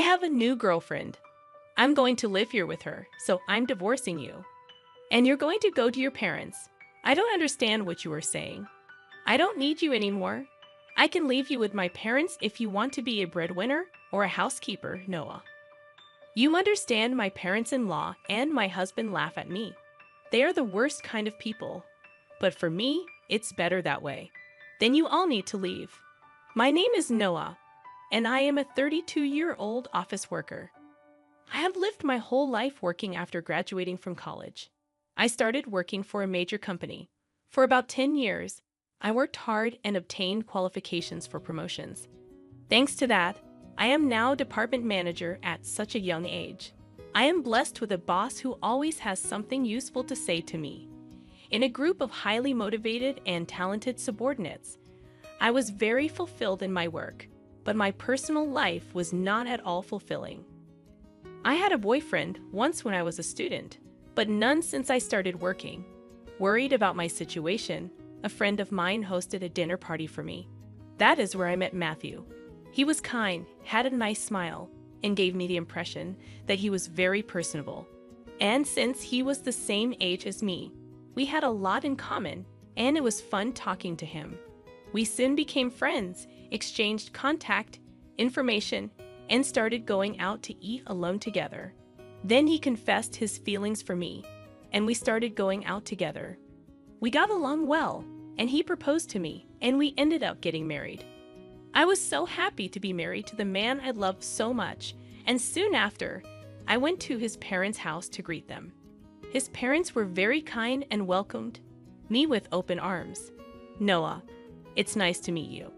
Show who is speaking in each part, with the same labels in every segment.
Speaker 1: I have a new girlfriend. I'm going to live here with her, so I'm divorcing you. And you're going to go to your parents. I don't understand what you are saying. I don't need you anymore. I can leave you with my parents if you want to be a breadwinner or a housekeeper, Noah. You understand, my parents-in-law and my husband laugh at me. They are the worst kind of people. But for me, it's better that way. Then you all need to leave. My name is Noah, and I am a 32-year-old office worker. I have lived my whole life working after graduating from college. I started working for a major company. For about 10 years, I worked hard and obtained qualifications for promotions. Thanks to that, I am now department manager at such a young age. I am blessed with a boss who always has something useful to say to me. In a group of highly motivated and talented subordinates, I was very fulfilled in my work, but my personal life was not at all fulfilling. I had a boyfriend once when I was a student, but none since I started working. Worried about my situation, a friend of mine hosted a dinner party for me. That is where I met Matthew. He was kind, had a nice smile, and gave me the impression that he was very personable. And since he was the same age as me, we had a lot in common, and it was fun talking to him. We soon became friends, exchanged contact, information, and started going out to eat alone together. Then he confessed his feelings for me, and we started going out together. We got along well, and he proposed to me, and we ended up getting married. I was so happy to be married to the man I loved so much, and soon after, I went to his parents' house to greet them. His parents were very kind and welcomed me with open arms. Noah, it's nice to meet you.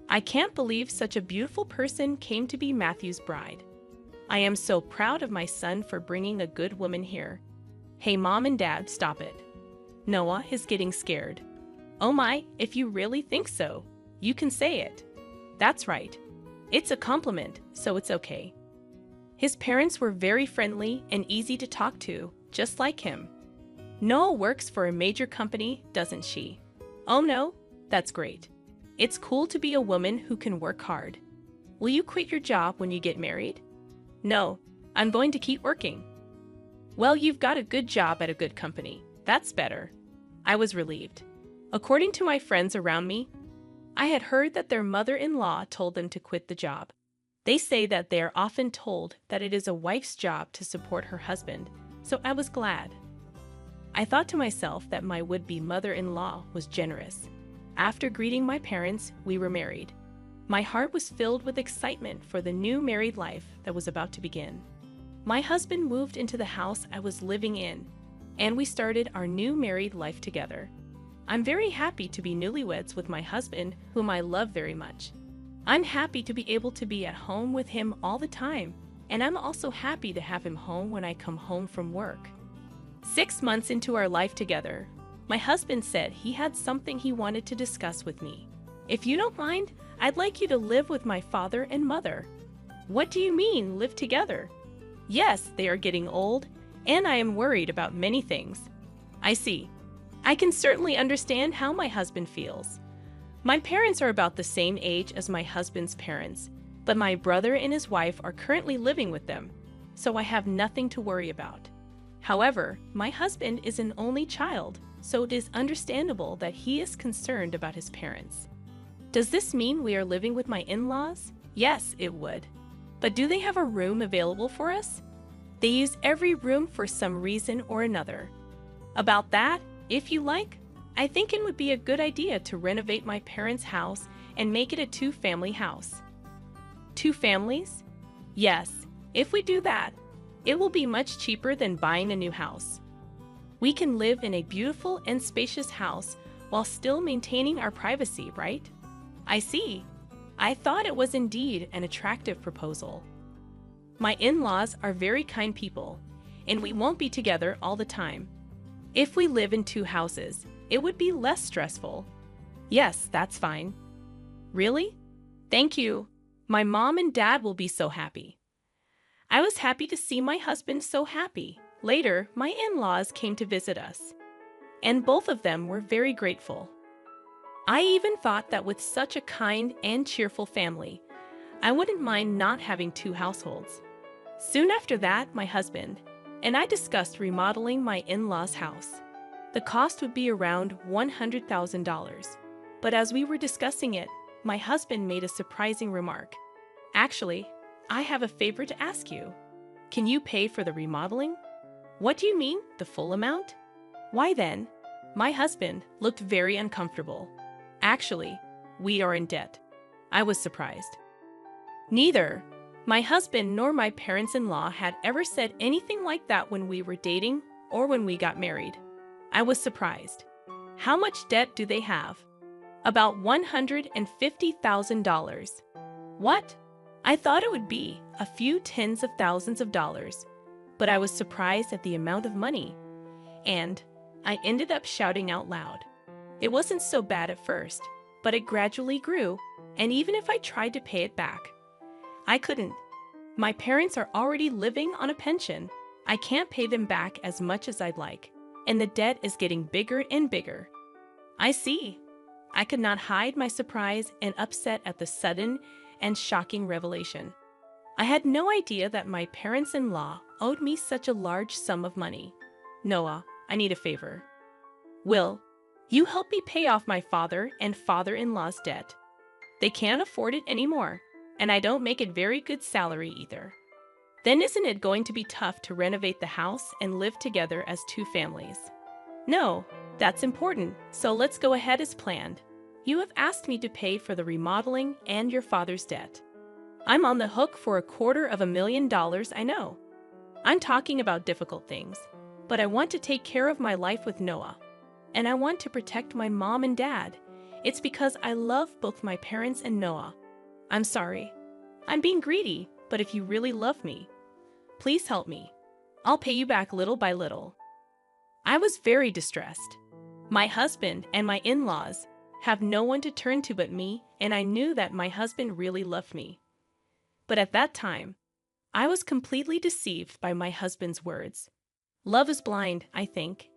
Speaker 1: I can't believe such a beautiful person came to be Matthew's bride. I am so proud of my son for bringing a good woman here. Hey, Mom and Dad, stop it. Noah is getting scared. Oh my, if you really think so, you can say it. That's right. It's a compliment, so it's okay. His parents were very friendly and easy to talk to, just like him. Noah works for a major company, doesn't she? Oh no, that's great. It's cool to be a woman who can work hard. Will you quit your job when you get married? No, I'm going to keep working. Well, you've got a good job at a good company. That's better. I was relieved. According to my friends around me, I had heard that their mother-in-law told them to quit the job. They say that they are often told that it is a wife's job to support her husband, so I was glad. I thought to myself that my would-be mother-in-law was generous. After greeting my parents, we were married. My heart was filled with excitement for the new married life that was about to begin. My husband moved into the house I was living in, and we started our new married life together. I'm very happy to be newlyweds with my husband, whom I love very much. I'm happy to be able to be at home with him all the time, and I'm also happy to have him home when I come home from work. 6 months into our life together, my husband said he had something he wanted to discuss with me. If you don't mind, I'd like you to live with my father and mother. What do you mean, live together? Yes, they are getting old, and I am worried about many things. I see. I can certainly understand how my husband feels. My parents are about the same age as my husband's parents, but my brother and his wife are currently living with them, so I have nothing to worry about. However, my husband is an only child, so it is understandable that he is concerned about his parents. Does this mean we are living with my in-laws? Yes, it would. But do they have a room available for us? They use every room for some reason or another. About that, if you like, I think it would be a good idea to renovate my parents' house and make it a 2-family house. 2 families? Yes, if we do that, it will be much cheaper than buying a new house. We can live in a beautiful and spacious house while still maintaining our privacy, right? I see. I thought it was indeed an attractive proposal. My in-laws are very kind people, and we won't be together all the time. If we live in 2 houses, it would be less stressful. Yes, that's fine. Really? Thank you. My mom and dad will be so happy. I was happy to see my husband so happy. Later, my in-laws came to visit us, and both of them were very grateful. I even thought that with such a kind and cheerful family, I wouldn't mind not having two households. Soon after that, my husband and I discussed remodeling my in-laws' house. The cost would be around $100,000. But as we were discussing it, my husband made a surprising remark. Actually, I have a favor to ask you. Can you pay for the remodeling? What do you mean, the full amount? Why then? My husband looked very uncomfortable. Actually, we are in debt. I was surprised. Neither my husband nor my parents-in-law had ever said anything like that when we were dating or when we got married. I was surprised. How much debt do they have? About $150,000. What? I thought it would be a few tens of thousands of dollars, but I was surprised at the amount of money. And I ended up shouting out loud. It wasn't so bad at first, but it gradually grew, and even if I tried to pay it back, I couldn't. My parents are already living on a pension. I can't pay them back as much as I'd like, and the debt is getting bigger and bigger. I see. I could not hide my surprise and upset at the sudden and shocking revelation. I had no idea that my parents-in-law owed me such a large sum of money. Noah, I need a favor. Will you help me pay off my father and father-in-law's debt? They can't afford it anymore, and I don't make a very good salary either. Then isn't it going to be tough to renovate the house and live together as two families? No, that's important, so let's go ahead as planned. You have asked me to pay for the remodeling and your father's debt. I'm on the hook for $250,000, I know. I'm talking about difficult things, but I want to take care of my life with Noah. And I want to protect my mom and dad. It's because I love both my parents and Noah. I'm sorry. I'm being greedy, but if you really love me, please help me. I'll pay you back little by little. I was very distressed. My husband and my in-laws have no one to turn to but me, and I knew that my husband really loved me. But at that time, I was completely deceived by my husband's words. Love is blind, I think.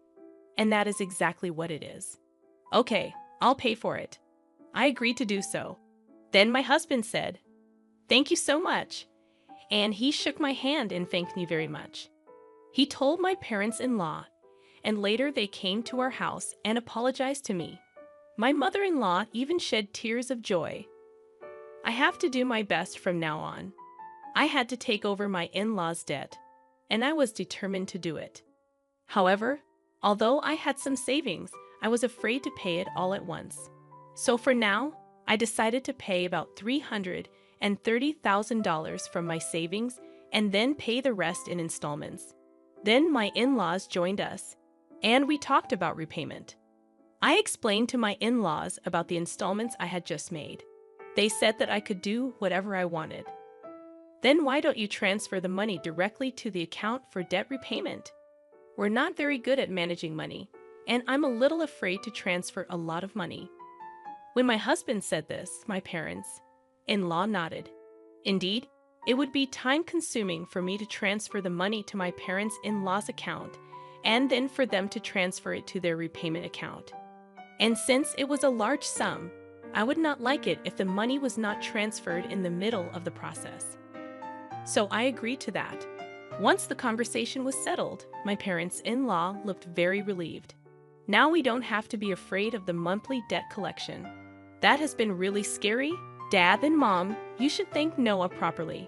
Speaker 1: And that is exactly what it is. Okay, I'll pay for it. I agreed to do so. Then my husband said, "Thank you so much." And he shook my hand and thanked me very much. He told my parents-in-law, and later they came to our house and apologized to me. My mother-in-law even shed tears of joy. I have to do my best from now on. I had to take over my in-laws' debt, and I was determined to do it. However, although I had some savings, I was afraid to pay it all at once. So for now, I decided to pay about $330,000 from my savings and then pay the rest in installments. Then my in-laws joined us, and we talked about repayment. I explained to my in-laws about the installments I had just made. They said that I could do whatever I wanted. Then why don't you transfer the money directly to the account for debt repayment? We're not very good at managing money, and I'm a little afraid to transfer a lot of money. When my husband said this, my parents-in-law nodded. Indeed, it would be time-consuming for me to transfer the money to my parents-in-law's account and then for them to transfer it to their repayment account. And since it was a large sum, I would not like it if the money was not transferred in the middle of the process. So I agreed to that. Once the conversation was settled, my parents-in-law looked very relieved. Now we don't have to be afraid of the monthly debt collection. That has been really scary. Dad and Mom, you should thank Noah properly.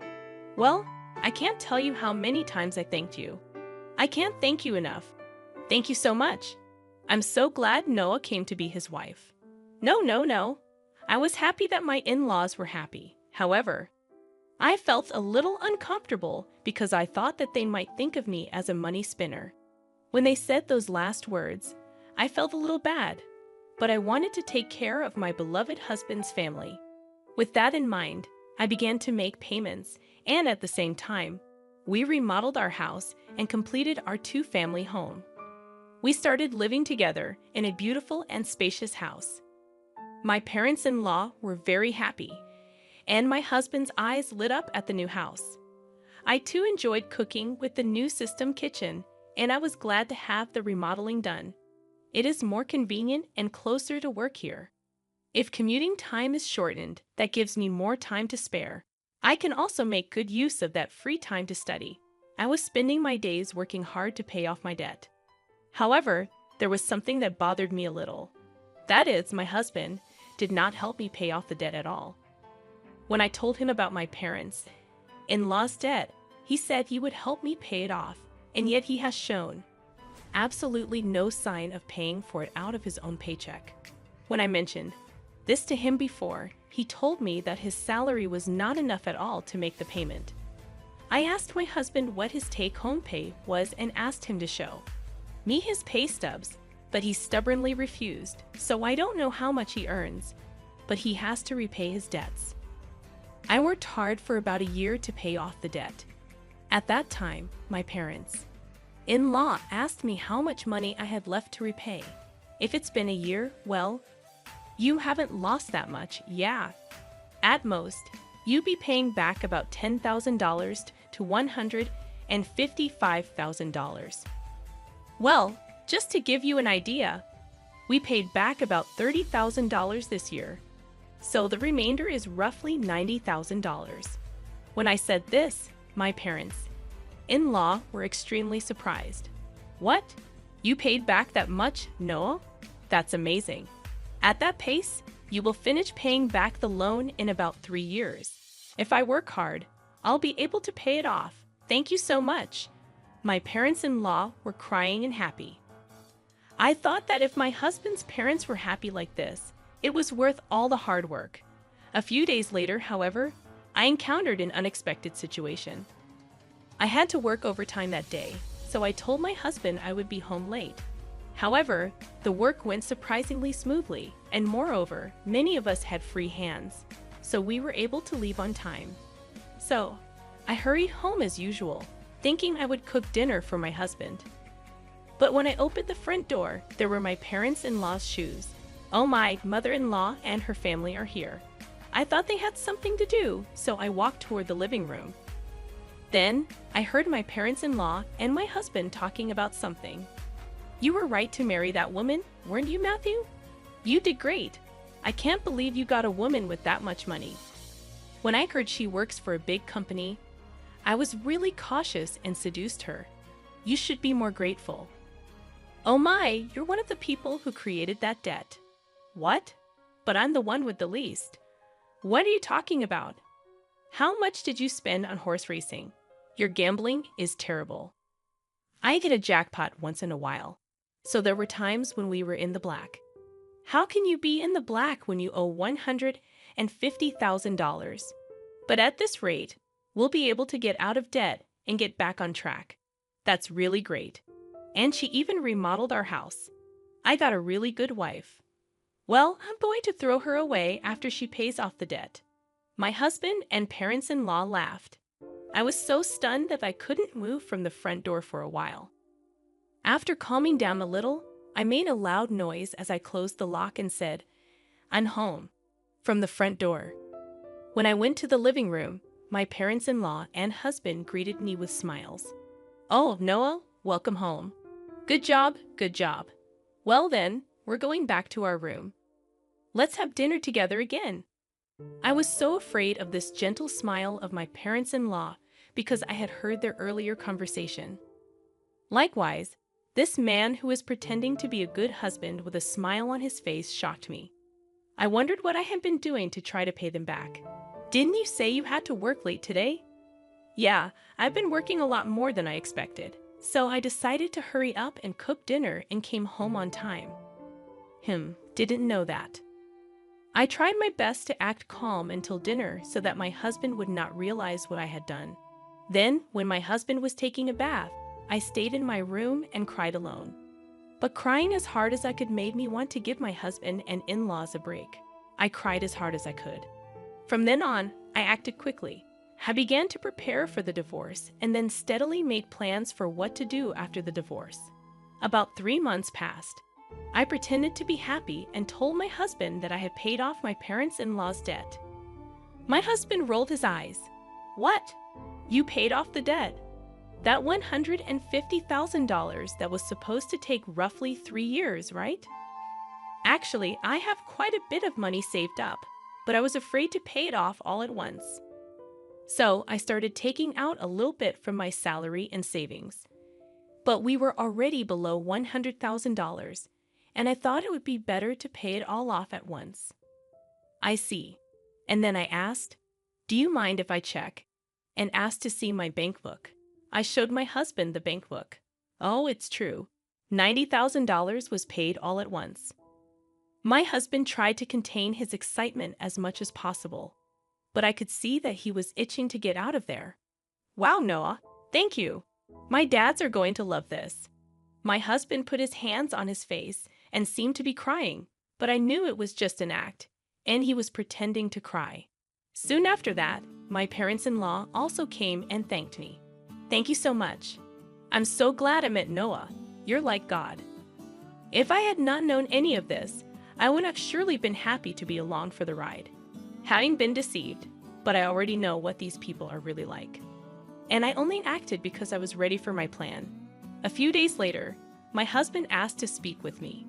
Speaker 1: Well, I can't tell you how many times I thanked you. I can't thank you enough. Thank you so much. I'm so glad Noah came to be his wife. No. I was happy that my in-laws were happy. However, I felt a little uncomfortable because I thought that they might think of me as a money spinner. When they said those last words, I felt a little bad, but I wanted to take care of my beloved husband's family. With that in mind, I began to make payments, and at the same time, we remodeled our house and completed our two-family home. We started living together in a beautiful and spacious house. My parents-in-law were very happy, and my husband's eyes lit up at the new house. I too enjoyed cooking with the new system kitchen, and I was glad to have the remodeling done. It is more convenient and closer to work here. If commuting time is shortened, that gives me more time to spare. I can also make good use of that free time to study. I was spending my days working hard to pay off my debt. However, there was something that bothered me a little. That is, my husband did not help me pay off the debt at all. When I told him about my parents' in-laws' debt, he said he would help me pay it off, and yet he has shown absolutely no sign of paying for it out of his own paycheck. When I mentioned this to him before, he told me that his salary was not enough at all to make the payment. I asked my husband what his take-home pay was and asked him to show me his pay stubs, but he stubbornly refused, so I don't know how much he earns, but he has to repay his debts. I worked hard for about a year to pay off the debt. At that time, my parents-in-law asked me how much money I had left to repay. If it's been a year, well, you haven't lost that much, yeah. At most, you'd be paying back about $10,000 to $155,000. Well, just to give you an idea, we paid back about $30,000 this year, so the remainder is roughly $90,000. When I said this, my parents-in-law were extremely surprised. What? You paid back that much, Noah? That's amazing. At that pace, you will finish paying back the loan in about 3 years. If I work hard, I'll be able to pay it off. Thank you so much. My parents-in-law were crying and happy. I thought that if my husband's parents were happy like this, it was worth all the hard work. A few days later, however, I encountered an unexpected situation. I had to work overtime that day, so I told my husband I would be home late. However, the work went surprisingly smoothly, and moreover, many of us had free hands, so we were able to leave on time. So, I hurried home as usual, thinking I would cook dinner for my husband. But when I opened the front door, there were my parents-in-law's shoes. Oh, my mother-in-law and her family are here. I thought they had something to do, so I walked toward the living room. Then, I heard my parents-in-law and my husband talking about something. You were right to marry that woman, weren't you, Matthew? You did great. I can't believe you got a woman with that much money. When I heard she works for a big company, I was really cautious and seduced her. You should be more grateful. Oh my, you're one of the people who created that debt. What? But I'm the one with the least. What are you talking about? How much did you spend on horse racing? Your gambling is terrible. I get a jackpot once in a while, so there were times when we were in the black. How can you be in the black when you owe $150,000? But at this rate, we'll be able to get out of debt and get back on track. That's really great. And she even remodeled our house. I got a really good wife. Well, I'm going to throw her away after she pays off the debt. My husband and parents-in-law laughed. I was so stunned that I couldn't move from the front door for a while. After calming down a little, I made a loud noise as I closed the lock and said, "I'm home," from the front door. When I went to the living room, my parents-in-law and husband greeted me with smiles. "Oh, Noah, welcome home. Good job, good job. Well then, we're going back to our room. Let's have dinner together again." I was so afraid of this gentle smile of my parents-in-law because I had heard their earlier conversation. Likewise, this man who was pretending to be a good husband with a smile on his face shocked me. I wondered what I had been doing to try to pay them back. "Didn't you say you had to work late today?" "Yeah, I've been working a lot more than I expected, so I decided to hurry up and cook dinner and came home on time." Didn't know that. I tried my best to act calm until dinner so that my husband would not realize what I had done. Then, when my husband was taking a bath, I stayed in my room and cried alone. But crying as hard as I could made me want to give my husband and in-laws a break. I cried as hard as I could. From then on, I acted quickly. I began to prepare for the divorce and then steadily made plans for what to do after the divorce. About 3 months passed. I pretended to be happy and told my husband that I had paid off my parents-in-law's debt. My husband rolled his eyes. "What? You paid off the debt? That $150,000 that was supposed to take roughly 3 years, right?" "Actually, I have quite a bit of money saved up, but I was afraid to pay it off all at once." So I started taking out a little bit from my salary and savings. But we were already below $100,000, and I thought it would be better to pay it all off at once. I see. And then I asked, "Do you mind if I check?" And asked to see my bank book. I showed my husband the bank book. Oh, it's true. $90,000 was paid all at once. My husband tried to contain his excitement as much as possible, but I could see that he was itching to get out of there. Wow, Noah, thank you. My dads are going to love this. My husband put his hands on his face and seemed to be crying, but I knew it was just an act, and he was pretending to cry. Soon after that, my parents-in-law also came and thanked me. Thank you so much. I'm so glad I met Noah. You're like God. If I had not known any of this, I would have surely been happy to be along for the ride. Having been deceived, but I already know what these people are really like. And I only acted because I was ready for my plan. A few days later, my husband asked to speak with me.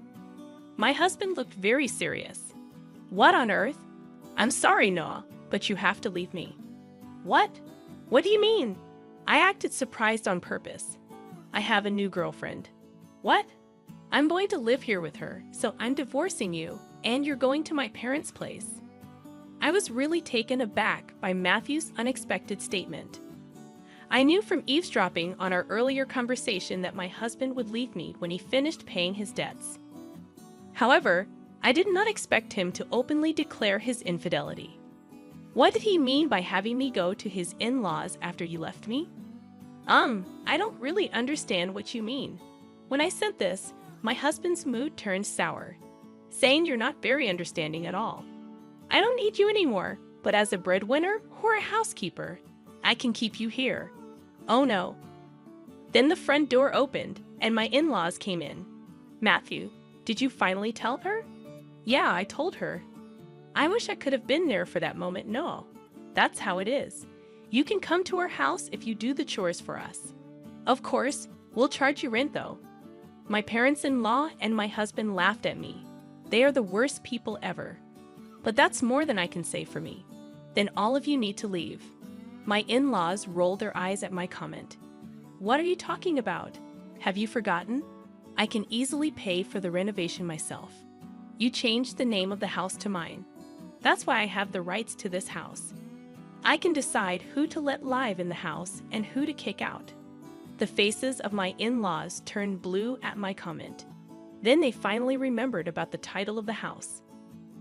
Speaker 1: My husband looked very serious. What on earth? I'm sorry, Noah, but you have to leave me. What? What do you mean? I acted surprised on purpose. I have a new girlfriend. What? I'm going to live here with her, so I'm divorcing you, and you're going to my parents' place. I was really taken aback by Matthew's unexpected statement. I knew from eavesdropping on our earlier conversation that my husband would leave me when he finished paying his debts. However, I did not expect him to openly declare his infidelity. What did he mean by having me go to his in-laws after you left me? I don't really understand what you mean. When I said this, my husband's mood turned sour, saying you're not very understanding at all. I don't need you anymore, but as a breadwinner or a housekeeper, I can keep you here. Oh no. Then the front door opened and my in-laws came in. Matthew, did you finally tell her? Yeah, I told her. I wish I could have been there for that moment. No, that's how it is. You can come to our house if you do the chores for us. Of course, we'll charge you rent though. My parents-in-law and my husband laughed at me. They are the worst people ever. But that's more than I can say for me. Then all of you need to leave. My in-laws rolled their eyes at my comment. What are you talking about? Have you forgotten? I can easily pay for the renovation myself. You changed the name of the house to mine. That's why I have the rights to this house. I can decide who to let live in the house and who to kick out. The faces of my in-laws turned blue at my comment. Then they finally remembered about the title of the house.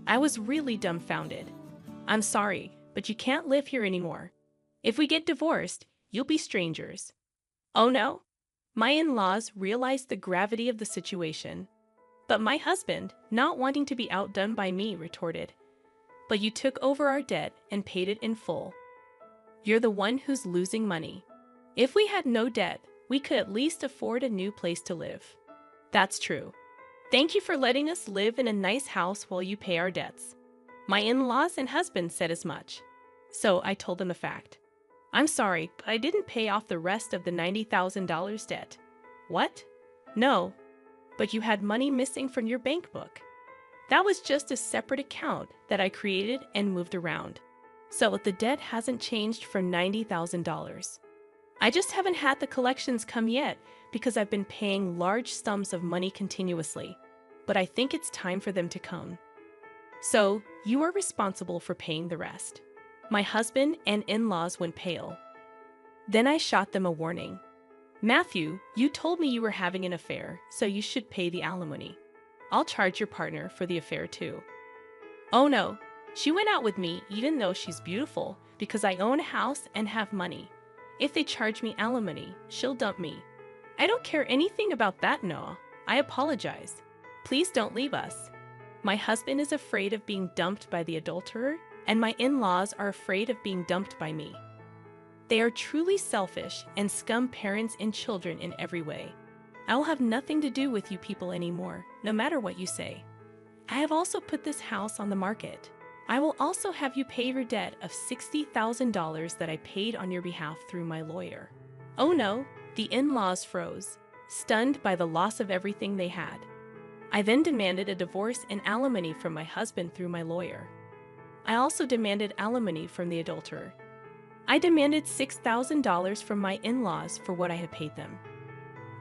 Speaker 1: I was really dumbfounded. I'm sorry, but you can't live here anymore. If we get divorced, you'll be strangers. Oh no? My in-laws realized the gravity of the situation. But my husband, not wanting to be outdone by me, retorted, "But you took over our debt and paid it in full. You're the one who's losing money. If we had no debt, we could at least afford a new place to live." That's true. Thank you for letting us live in a nice house while you pay our debts. My in-laws and husband said as much. So I told them the fact. I'm sorry, but I didn't pay off the rest of the $90,000 debt. What? No. But you had money missing from your bank book. That was just a separate account that I created and moved around. So the debt hasn't changed for $90,000. I just haven't had the collections come yet because I've been paying large sums of money continuously, but I think it's time for them to come. So you are responsible for paying the rest. My husband and in-laws went pale. Then I shot them a warning. Matthew, you told me you were having an affair, so you should pay the alimony. I'll charge your partner for the affair too. Oh no, she went out with me even though she's beautiful because I own a house and have money. If they charge me alimony, she'll dump me. I don't care anything about that, Noah. I apologize. Please don't leave us. My husband is afraid of being dumped by the adulterer, and my in-laws are afraid of being dumped by me. They are truly selfish and scum parents and children in every way. I will have nothing to do with you people anymore, no matter what you say. I have also put this house on the market. I will also have you pay your debt of $60,000 that I paid on your behalf through my lawyer. Oh no, the in-laws froze, stunned by the loss of everything they had. I then demanded a divorce and alimony from my husband through my lawyer. I also demanded alimony from the adulterer. I demanded $6,000 from my in-laws for what I had paid them.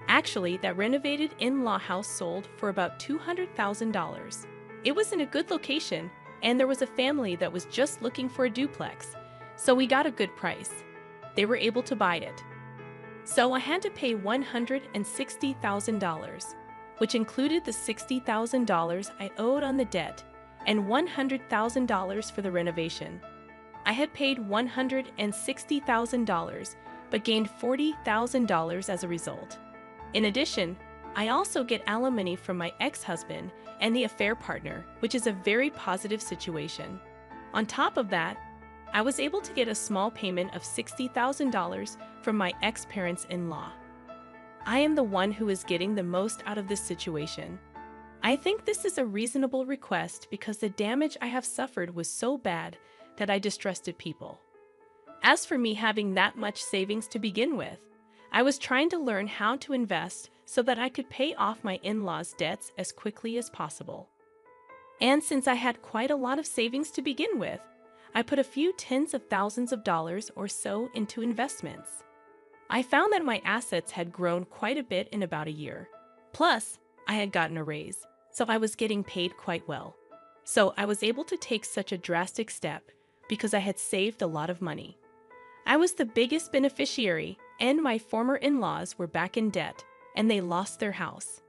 Speaker 1: Actually, that renovated in-law house sold for about $200,000. It was in a good location, and there was a family that was just looking for a duplex, so we got a good price. They were able to buy it. So I had to pay $160,000, which included the $60,000 I owed on the debt and $100,000 for the renovation. I had paid $160,000, but gained $40,000 as a result. In addition, I also get alimony from my ex-husband and the affair partner, which is a very positive situation. On top of that, I was able to get a small payment of $60,000 from my ex-parents-in-law. I am the one who is getting the most out of this situation. I think this is a reasonable request because the damage I have suffered was so bad that I distrusted people. As for me having that much savings to begin with, I was trying to learn how to invest so that I could pay off my in-laws' debts as quickly as possible. And since I had quite a lot of savings to begin with, I put a few tens of thousands of dollars or so into investments. I found that my assets had grown quite a bit in about a year. Plus, I had gotten a raise, so I was getting paid quite well. So I was able to take such a drastic step because I had saved a lot of money. I was the biggest beneficiary, and my former in-laws were back in debt, and they lost their house.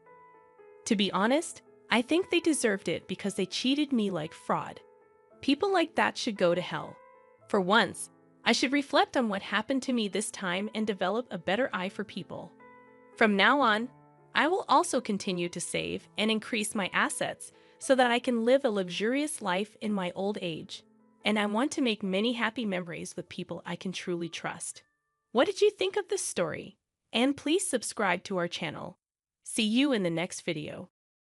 Speaker 1: To be honest, I think they deserved it because they cheated me like fraud. People like that should go to hell. For once, I should reflect on what happened to me this time and develop a better eye for people. From now on, I will also continue to save and increase my assets so that I can live a luxurious life in my old age. And I want to make many happy memories with people I can truly trust. What did you think of this story? And please subscribe to our channel. See you in the next video.